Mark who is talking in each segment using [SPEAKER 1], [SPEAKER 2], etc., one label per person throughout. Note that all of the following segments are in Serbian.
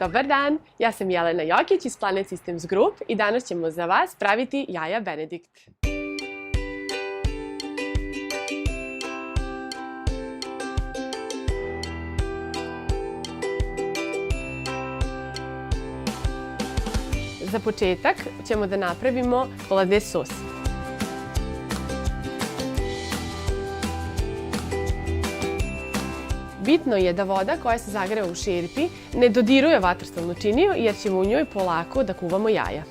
[SPEAKER 1] Dobar dan, ja sam Jelena Jokić iz Planet Systems Group i danas ćemo za vas praviti jaja Benedikt. Za početak ćemo da napravimo hollandaise sos. Bitno je da voda koja se zagreva u šerpi ne dodiruje vatrostalnu činiju jer ćemo u njoj polako da kuvamo jaja.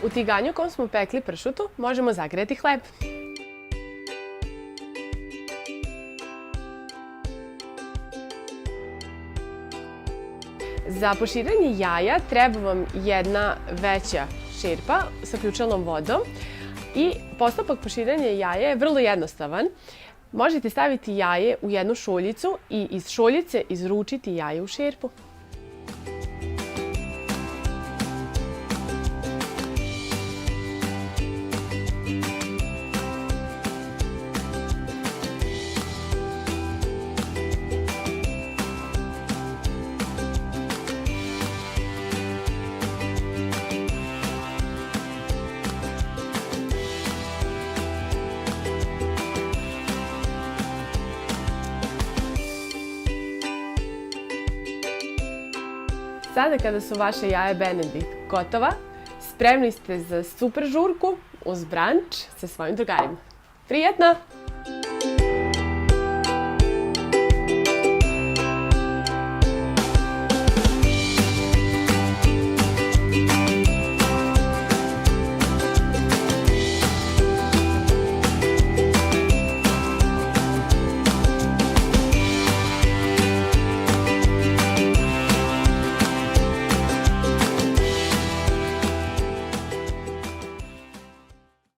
[SPEAKER 1] U tiganju kom smo pekli pršutu možemo zagreti hleb. Za poširanje jaja treba vam jedna veća šerpa sa ključalnom vodom i postupak poširanja jaja je vrlo jednostavan. Možete staviti jaje u jednu šoljicu i iz šoljice izručiti jaje u šerpu. Sada kada su vaše jaja Benedikt gotova, spremni ste za super žurku uz branč sa svojim drugarima. Prijatno!